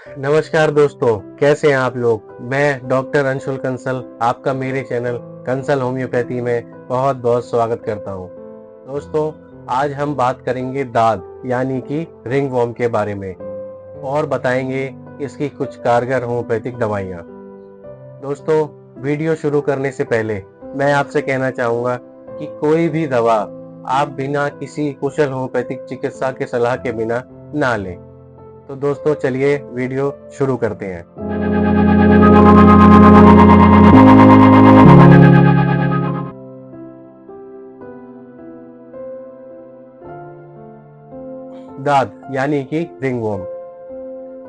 नमस्कार दोस्तों, कैसे हैं आप लोग। मैं डॉक्टर अंशुल कंसल आपका मेरे चैनल कंसल होम्योपैथी में बहुत बहुत स्वागत करता हूं। दोस्तों, आज हम बात करेंगे दाद यानी कि रिंगवॉर्म के बारे में और बताएंगे इसकी कुछ कारगर होम्योपैथिक दवाइयाँ। दोस्तों, वीडियो शुरू करने से पहले मैं आपसे कहना चाहूँगा कि कोई भी दवा आप बिना किसी कुशल होम्योपैथिक चिकित्सा के सलाह के बिना ना लें। तो दोस्तों, चलिए वीडियो शुरू करते हैं। दाद यानी कि रिंगवॉर्म,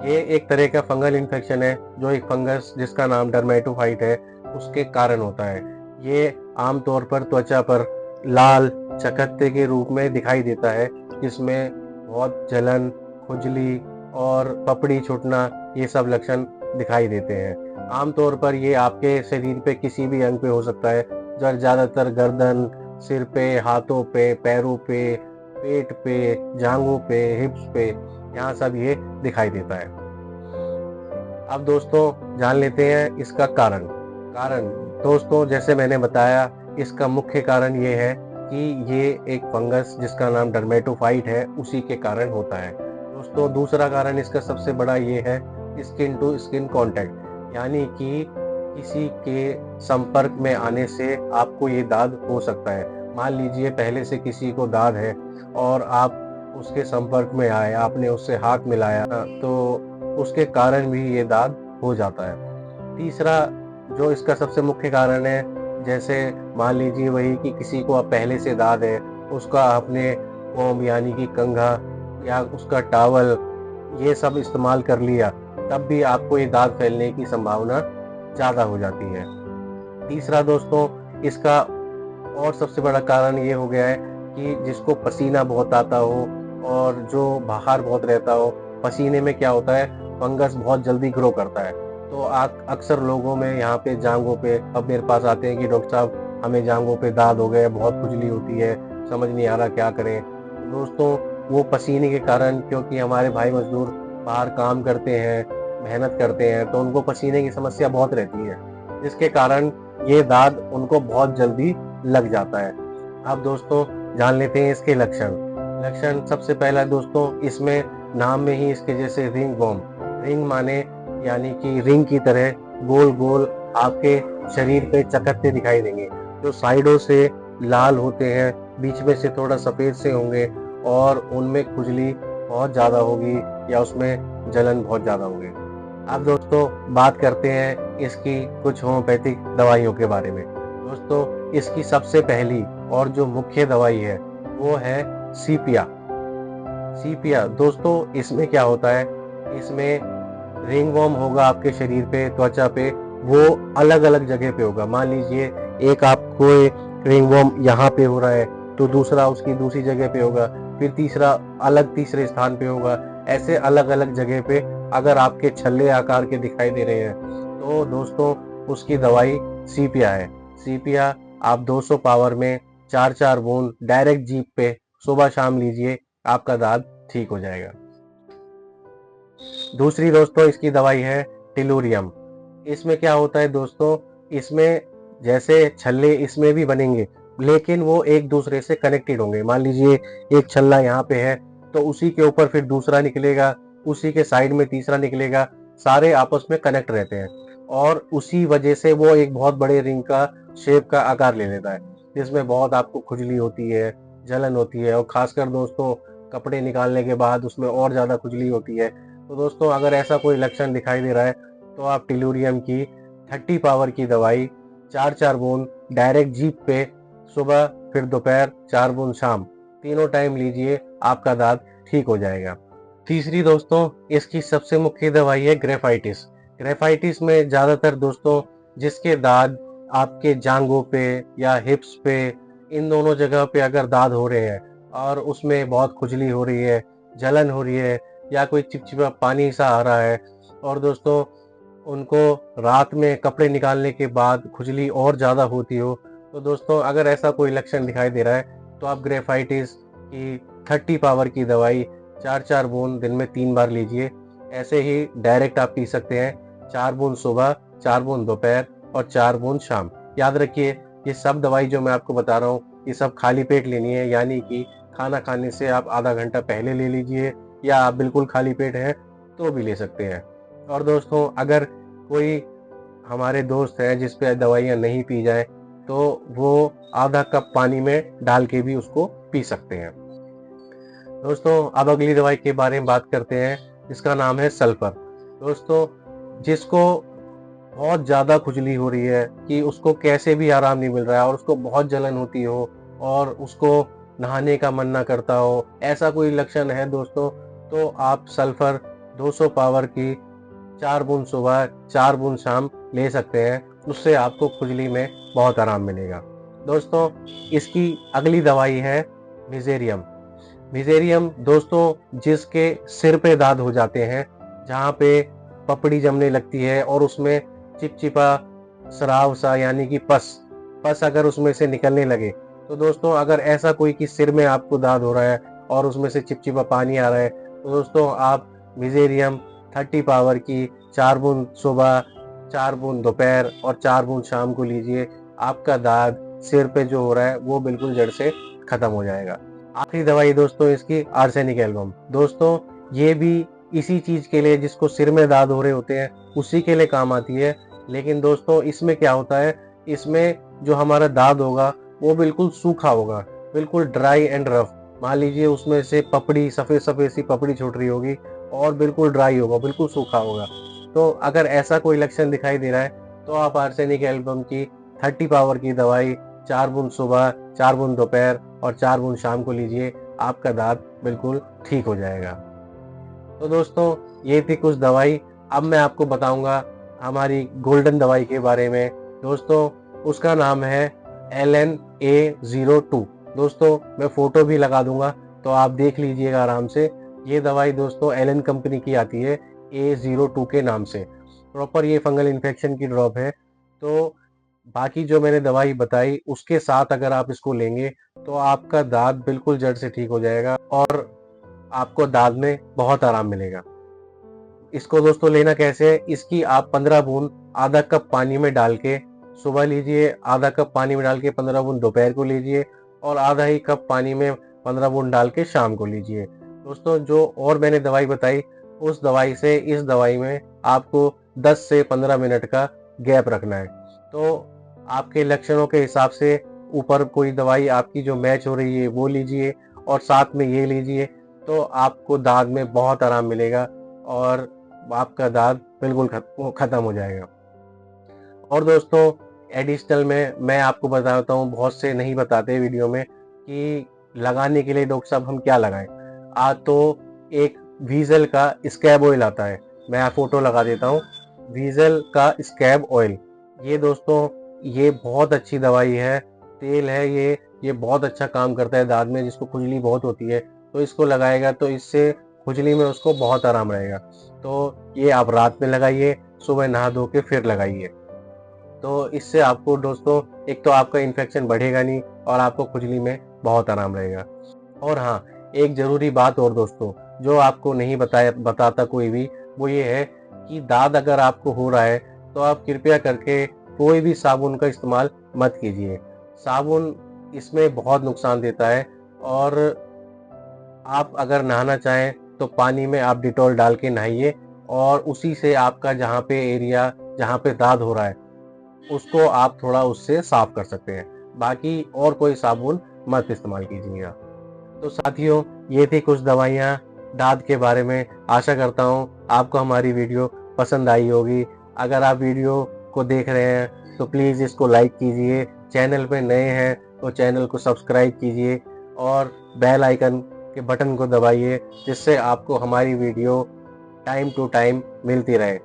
ये एक तरह का फंगल इन्फेक्शन है जो एक फंगस जिसका नाम डर्मेटोफाइट है उसके कारण होता है। ये आमतौर पर त्वचा पर लाल चकत्ते के रूप में दिखाई देता है, जिसमें बहुत जलन, खुजली और पपड़ी छूटना ये सब लक्षण दिखाई देते हैं। आमतौर पर ये आपके शरीर पे किसी भी अंग पे हो सकता है, ज़्यादातर गर्दन, सिर पे, हाथों पे, पैरों पे, पेट पे, जांघों पे, हिप्स पे, यहाँ सब ये दिखाई देता है। अब दोस्तों, जान लेते हैं इसका कारण। दोस्तों, जैसे मैंने बताया, इसका मुख्य कारण ये है कि ये एक फंगस जिसका नाम डर्मेटोफाइट है उसी के कारण होता है। दोस्तों, दूसरा कारण इसका सबसे बड़ा ये है स्किन टू स्किन कांटेक्ट, यानी कि किसी के संपर्क में आने से आपको ये दाद हो सकता है। मान लीजिए पहले से किसी को दाद है और आप उसके संपर्क में आए, आपने उससे हाथ मिलाया, तो उसके कारण भी ये दाद हो जाता है। तीसरा जो इसका सबसे मुख्य कारण है, जैसे मान लीजिए वही कि किसी को अब पहले से दाद है, उसका आपने कोम यानी कि कंघा या उसका टॉवल ये सब इस्तेमाल कर लिया, तब भी आपको ये दाद फैलने की संभावना ज़्यादा हो जाती है। तीसरा दोस्तों, इसका और सबसे बड़ा कारण ये हो गया है कि जिसको पसीना बहुत आता हो और जो बाहर बहुत रहता हो, पसीने में क्या होता है, फंगस बहुत जल्दी ग्रो करता है। तो अक्सर लोगों में यहाँ पे जांघों पे अब मेरे पास आते हैं कि डॉक्टर साहब हमें जांघों पे दाद हो गए, बहुत खुजली होती है, समझ नहीं आ रहा क्या करें। दोस्तों, वो पसीने के कारण, क्योंकि हमारे भाई मजदूर बाहर काम करते हैं, मेहनत करते हैं, तो उनको पसीने की समस्या बहुत रहती है, जिसके कारण ये दाद उनको बहुत जल्दी लग जाता है। अब दोस्तों, जान लेते हैं इसके लक्षण सबसे पहला दोस्तों, इसमें नाम में ही इसके जैसे रिंग वॉर्म, रिंग माने यानी कि रिंग की तरह गोल गोल आपके शरीर पे चकत्ते दिखाई देंगे, जो साइडों से लाल होते हैं, बीच में से थोड़ा सफेद से होंगे और उनमें खुजली बहुत ज्यादा होगी या उसमें जलन बहुत ज्यादा होगी। अब दोस्तों, बात करते हैं इसकी कुछ होम्योपैथिक दवाइयों के बारे में। दोस्तों, इसकी सबसे पहली और जो मुख्य दवाई है वो है सीपिया। दोस्तों, इसमें क्या होता है, इसमें रिंगवॉर्म होगा आपके शरीर पे, त्वचा पे, वो अलग अलग जगह पे होगा। मान लीजिए एक आपको रिंगवॉर्म यहाँ पे हो रहा है, तो दूसरा उसकी दूसरी जगह पे होगा, फिर तीसरा अलग तीसरे स्थान पे होगा। ऐसे अलग अलग जगह पे अगर आपके छल्ले आकार के दिखाई दे रहे हैं, तो दोस्तों उसकी दवाई सीपिया है। सीपिया आप 200 पावर में 4-4 बूंद डायरेक्ट जीभ पे सुबह शाम लीजिए, आपका दाद ठीक हो जाएगा। दूसरी दोस्तों इसकी दवाई है टिलूरियम। इसमें क्या होता है दोस्तों, इसमें जैसे छल्ले इसमें भी बनेंगे, लेकिन वो एक दूसरे से कनेक्टेड होंगे। मान लीजिए एक छल्ला यहाँ पे है, तो उसी के ऊपर फिर दूसरा निकलेगा, उसी के साइड में तीसरा निकलेगा, सारे आपस में कनेक्ट रहते हैं और उसी वजह से वो एक बहुत बड़े रिंग का शेप का आकार ले लेता है, जिसमें बहुत आपको खुजली होती है, जलन होती है और खासकर दोस्तों कपड़े निकालने के बाद उसमें और ज्यादा खुजली होती है। तो दोस्तों, अगर ऐसा कोई लक्षण दिखाई दे रहा है, तो आप टिलूरियम की 30 पावर की दवाई 4-4 बूंद डायरेक्ट जीभ पे सुबह, फिर दोपहर, 4 बूंद शाम, तीनों टाइम लीजिए, आपका दाद ठीक हो जाएगा। तीसरी दोस्तों इसकी सबसे मुख्य दवाई है ग्रेफाइटिस। ग्रेफाइटिस में ज्यादातर दोस्तों जिसके दाद आपके जांघों पे या हिप्स पे, इन दोनों जगह पे अगर दाद हो रहे हैं और उसमें बहुत खुजली हो रही है, जलन हो रही है या कोई चिपचिपा पानी सा आ रहा है, और दोस्तों उनको रात में कपड़े निकालने के बाद खुजली और ज़्यादा होती हो, तो दोस्तों अगर ऐसा कोई लक्षण दिखाई दे रहा है, तो आप ग्रेफाइटिस की 30 पावर की दवाई 4-4 बूंद दिन में 3 बार लीजिए, ऐसे ही डायरेक्ट आप पी सकते हैं, 4 बूंद सुबह, 4 बूंद दोपहर और 4 बूंद शाम। याद रखिए, ये सब दवाई जो मैं आपको बता रहा हूँ, ये सब खाली पेट लेनी है, यानी कि खाना खाने से आप आधा घंटा पहले ले लीजिए, या आप बिल्कुल खाली पेट हैं तो भी ले सकते हैं। और दोस्तों, अगर कोई हमारे दोस्त हैं जिस पे दवाइयाँ नहीं पी जाए, तो वो आधा कप पानी में डाल के भी उसको पी सकते हैं। दोस्तों, अब अगली दवाई के बारे में बात करते हैं, जिसका नाम है सल्फर। दोस्तों, जिसको बहुत ज़्यादा खुजली हो रही है कि उसको कैसे भी आराम नहीं मिल रहा है और उसको बहुत जलन होती हो और उसको नहाने का मन ना करता हो, ऐसा कोई लक्षण है दोस्तों, तो आप सल्फर 200 पावर की 4 बूंद सुबह, 4 बूंद शाम ले सकते हैं। उससे आपको खुजली में बहुत आराम मिलेगा। दोस्तों, इसकी अगली दवाई है मिजेरियम। मिजेरियम दोस्तों, जिसके सिर पे दाद हो जाते हैं, जहाँ पे पपड़ी जमने लगती है और उसमें चिपचिपा स्राव सा, यानी कि पस अगर उसमें से निकलने लगे, तो दोस्तों अगर ऐसा कोई कि सिर में आपको दाद हो रहा है और उसमें से चिपचिपा पानी आ रहा है, तो दोस्तों आप मिजेरियम 30 पावर की 4 बूंद सुबह, 4 बूंद दोपहर और 4 बूंद शाम को लीजिए। आपका दाद सिर पे जो हो रहा है वो बिल्कुल जड़ से खत्म हो जाएगा। आखिरी दवाई दोस्तों इसकी आर्सेनिक एल्बम। दोस्तों, ये भी इसी चीज के लिए, जिसको सिर में दाद हो रहे होते हैं उसी के लिए काम आती है। लेकिन दोस्तों, इसमें क्या होता है, इसमें जो हमारा दाद होगा वो बिल्कुल सूखा होगा, बिल्कुल ड्राई एंड रफ। मान लीजिए उसमें से पपड़ी, सफेद सफेद सी पपड़ी छूट रही होगी और बिल्कुल ड्राई होगा, बिल्कुल सूखा होगा। तो अगर ऐसा कोई लक्षण दिखाई दे रहा है, तो आप आर्सेनिक एल्बम की 30 पावर की दवाई 4 बूंद सुबह, 4 बूंद दोपहर और 4 बूंद शाम को लीजिए। आपका दांत बिल्कुल ठीक हो जाएगा। तो दोस्तों, ये थी कुछ दवाई। अब मैं आपको बताऊंगा हमारी गोल्डन दवाई के बारे में। दोस्तों, उसका नाम है LNA02। दोस्तों, मैं फोटो भी लगा दूंगा तो आप देख लीजिएगा आराम से। ये दवाई दोस्तों एलन कंपनी की आती है, A02 के नाम से। प्रॉपर ये फंगल इन्फेक्शन की ड्रॉप है। तो बाकी जो मैंने दवाई बताई उसके साथ अगर आप इसको लेंगे, तो आपका दांत बिल्कुल जड़ से ठीक हो जाएगा और आपको दांत में बहुत आराम मिलेगा। इसको दोस्तों लेना कैसे है, इसकी आप 15 बूंद आधा कप पानी में डाल के सुबह लीजिए, आधा कप पानी में डाल के 15 बूंद दोपहर को लीजिए और आधा ही कप पानी में 15 बूंद डाल के शाम को लीजिए। दोस्तों, जो और मैंने दवाई बताई, उस दवाई से इस दवाई में आपको 10 से 15 मिनट का गैप रखना है। तो आपके लक्षणों के हिसाब से ऊपर कोई दवाई आपकी जो मैच हो रही है वो लीजिए और साथ में ये लीजिए, तो आपको दांत में बहुत आराम मिलेगा और आपका दांत बिल्कुल खत्म हो जाएगा। और दोस्तों, एडिशनल में मैं आपको बताता हूँ, बहुत से नहीं बताते वीडियो में, कि लगाने के लिए डॉक्टर साहब हम क्या लगाएं। तो एक वीजल का स्कैब ऑयल आता है, मैं फोटो लगा देता हूँ। वीजल का स्कैब ऑयल, ये दोस्तों ये बहुत अच्छी दवाई है, तेल है ये बहुत अच्छा काम करता है दांत में। जिसको खुजली बहुत होती है तो इसको लगाएगा तो इससे खुजली में उसको बहुत आराम रहेगा। तो ये आप रात में लगाइए, सुबह नहा धो के फिर लगाइए। तो इससे आपको दोस्तों, एक तो आपका इन्फेक्शन बढ़ेगा नहीं और आपको खुजली में बहुत आराम रहेगा। और हाँ, एक जरूरी बात और दोस्तों, जो आपको नहीं बताता कोई भी, वो ये है कि दाद अगर आपको हो रहा है तो आप कृपया करके कोई भी साबुन का इस्तेमाल मत कीजिए। साबुन इसमें बहुत नुकसान देता है। और आप अगर नहाना चाहें तो पानी में आप डिटॉल डाल के नहाइए और उसी से आपका जहाँ पे एरिया, जहाँ पे दाद हो रहा है, उसको आप थोड़ा उससे साफ कर सकते हैं। बाकी और कोई साबुन मत इस्तेमाल कीजिएगा। तो साथियों, ये थी कुछ दवाइयाँ दाद के बारे में। आशा करता हूँ आपको हमारी वीडियो पसंद आई होगी। अगर आप वीडियो को देख रहे हैं तो प्लीज़ इसको लाइक कीजिए, चैनल पे नए हैं तो चैनल को सब्सक्राइब कीजिए और बेल आइकन के बटन को दबाइए, जिससे आपको हमारी वीडियो टाइम टू टाइम मिलती रहे।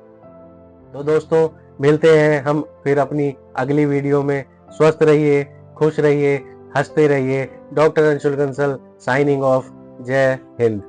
तो दोस्तों, मिलते हैं हम फिर अपनी अगली वीडियो में। स्वस्थ रहिए, खुश रहिए, हंसते रहिए। Doctor Anshul Kansal signing off. जय हिंद।